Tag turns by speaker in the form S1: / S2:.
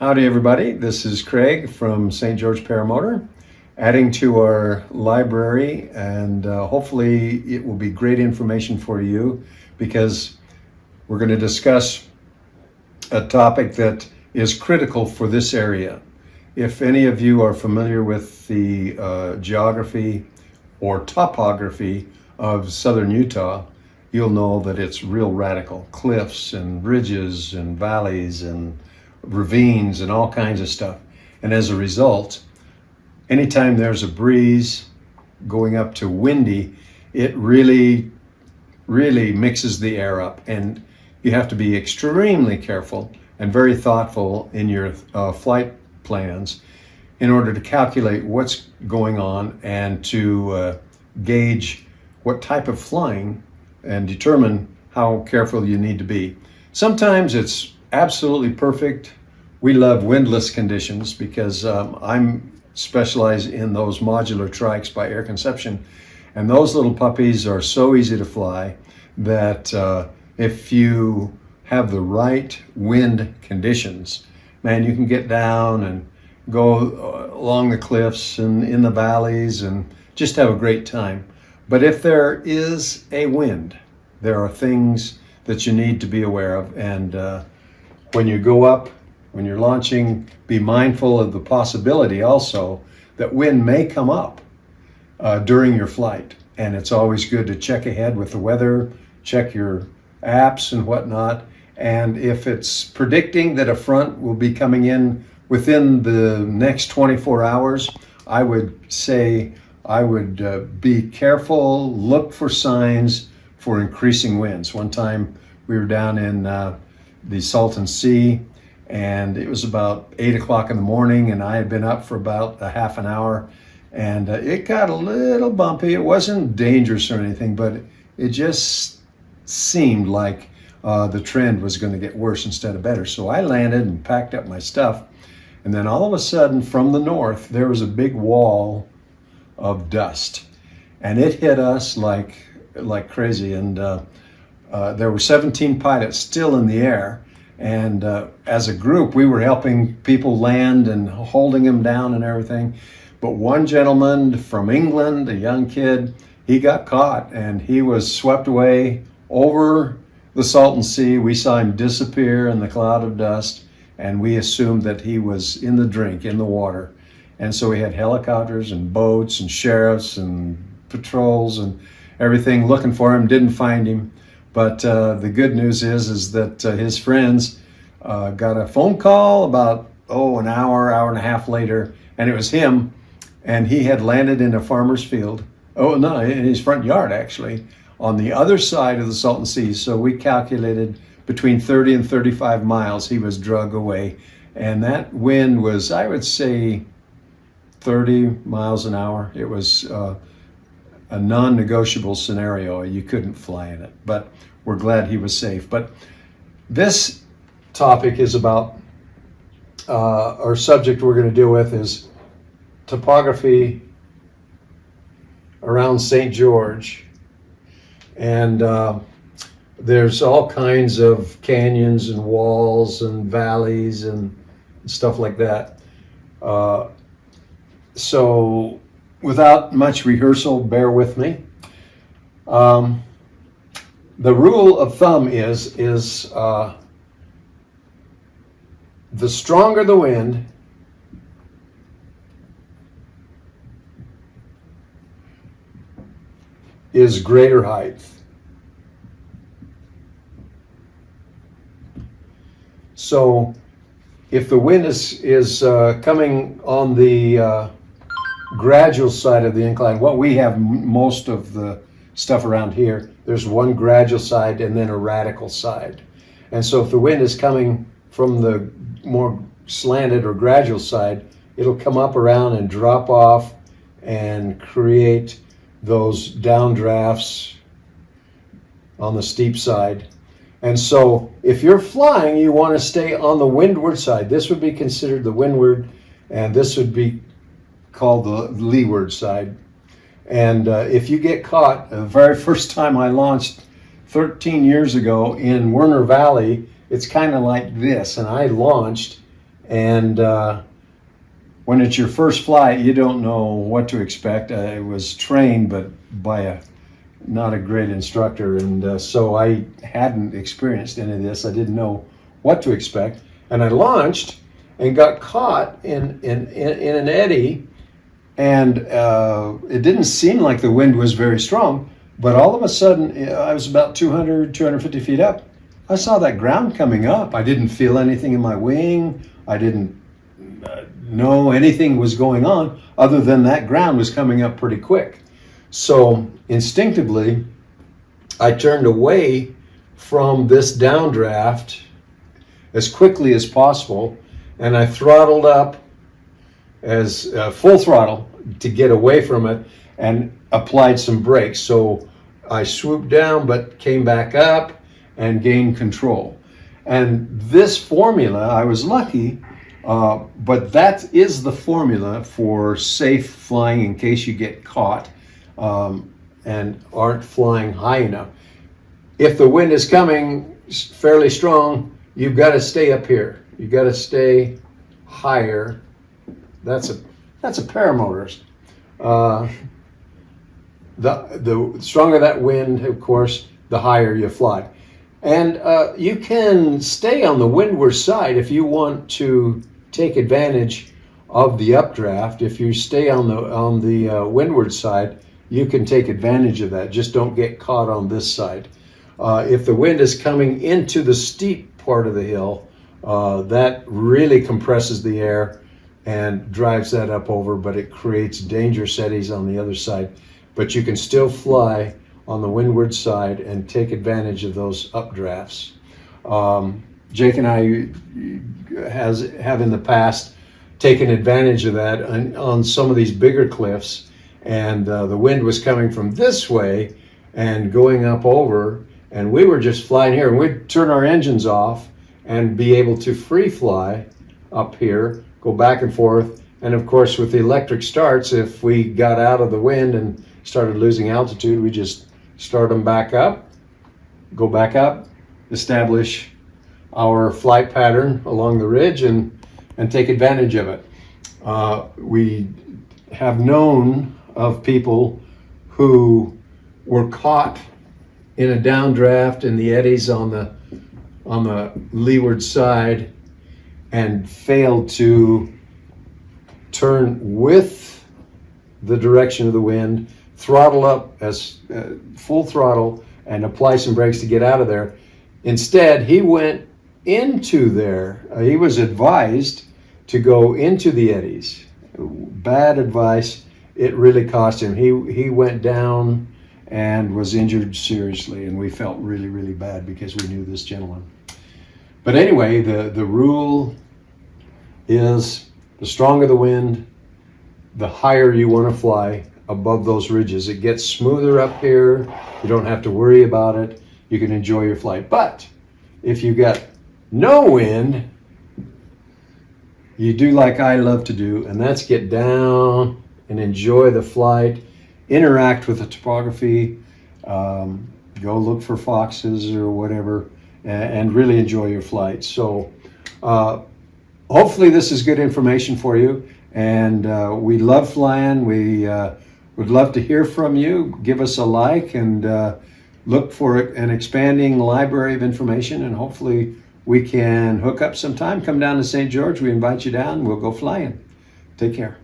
S1: Howdy everybody, this is Craig from St. George Paramotor, adding to our library, and hopefully it will be great information for you because we're going to discuss a topic that is critical for this area. If any of you are familiar with the geography or topography of southern Utah, you'll know that it's real radical. Cliffs and ridges and valleys and ravines and all kinds of stuff. And as a result, anytime there's a breeze going up to windy, it really mixes the air up, and you have to be extremely careful and very thoughtful in your flight plans in order to calculate what's going on and to gauge what type of flying and determine how careful you need to be. Sometimes it's absolutely perfect. We love windless conditions because I'm specialized in those modular trikes by Air Conception, and those little puppies are so easy to fly that if you have the right wind conditions, man, you can get down and go along the cliffs and in the valleys and just have a great time. But if there is a wind, there are things that you need to be aware of. And when you go up, when you're launching, be mindful of the possibility also that wind may come up during your flight. And it's always good to check ahead with the weather, check your apps and whatnot. And if it's predicting that a front will be coming in within the next 24 hours, I would say I would be careful, look for signs for increasing winds. One time we were down in the Salton Sea, and it was about 8 o'clock in the morning, and I had been up for about a half an hour, and it got a little bumpy. It wasn't dangerous or anything, but it just seemed like the trend was going to get worse instead of better. So I landed and packed up my stuff, and then all of a sudden from the north there was a big wall of dust, and it hit us like crazy. And there were 17 pilots still in the air, and as a group we were helping people land and holding them down and everything. But one gentleman from England, a young kid, he got caught and he was swept away over the Salton Sea. We saw him disappear in the cloud of dust, and we assumed that he was in the drink, in the water. And so we had helicopters and boats and sheriffs and patrols and everything looking for him. Didn't find him. But the good news is that his friends got a phone call about an hour and a half later, and it was him, and he had landed in a farmer's field. Oh no, in his front yard actually, on the other side of the Salton Sea. So we calculated between 30 and 35 miles he was drug away, and that wind was, I would say, 30 miles an hour. It was a non-negotiable scenario. You couldn't fly in it, but we're glad he was safe. But this topic is about, our subject we're going to deal with is topography around St. George. And there's all kinds of canyons and walls and valleys and stuff like that. So without much rehearsal, bear with me. The rule of thumb is the stronger the wind, is greater height. So if the wind is coming on the gradual side of the incline, what we have most of the stuff around here, there's one gradual side and then a radical side. And so if the wind is coming from the more slanted or gradual side, it'll come up around and drop off and create those downdrafts on the steep side. And so if you're flying, you want to stay on the windward side. This would be considered the windward, and this would be called the leeward side. And if you get caught, the very first time I launched 13 years ago in Werner Valley, it's kind of like this, and I launched And when it's your first flight, you don't know what to expect. I was trained, but by not a great instructor, and so I hadn't experienced any of this. I didn't know what to expect, and I launched and got caught in an eddy, and it didn't seem like the wind was very strong, but all of a sudden, I was about 250 feet up. I saw that ground coming up. I didn't feel anything in my wing. I didn't know anything was going on other than that ground was coming up pretty quick. So instinctively, I turned away from this downdraft as quickly as possible, and I throttled up as full throttle to get away from it and applied some brakes. So I swooped down but came back up and gained control. And this formula, I was lucky, but that is the formula for safe flying in case you get caught and aren't flying high enough. If the wind is coming fairly strong, you've got to stay up here. You've got to stay higher. That's a paramotors. The stronger that wind, of course, the higher you fly. And you can stay on the windward side if you want to take advantage of the updraft. If you stay on the windward side, you can take advantage of that. Just don't get caught on this side. If the wind is coming into the steep part of the hill, that really compresses the air and drives that up over, but it creates dangerous eddies on the other side. But you can still fly on the windward side and take advantage of those updrafts. Jake and I have in the past taken advantage of that on some of these bigger cliffs, and the wind was coming from this way and going up over, and we were just flying here, and we'd turn our engines off and be able to free fly up here, go back and forth. And of course, with the electric starts, if we got out of the wind and started losing altitude, we just start them back up, go back up, establish our flight pattern along the ridge, and take advantage of it. We have known of people who were caught in a downdraft in the eddies on the leeward side and failed to turn with the direction of the wind, throttle up as full throttle, and apply some brakes to get out of there. Instead, he went into there. He was advised to go into the eddies. Bad advice. It really cost him. He went down and was injured seriously, and we felt really, really bad because we knew this gentleman. But anyway, the rule is the stronger the wind, the higher you want to fly above those ridges. It gets smoother up here. You don't have to worry about it. You can enjoy your flight. But if you got no wind, you do like I love to do, and that's get down and enjoy the flight, interact with the topography, go look for foxes or whatever, and really enjoy your flight. So hopefully this is good information for you, and we love flying. We would love to hear from you. Give us a like, and look for an expanding library of information, and hopefully we can hook up sometime. Come down to St. George. We invite you down. We'll go flying. Take care.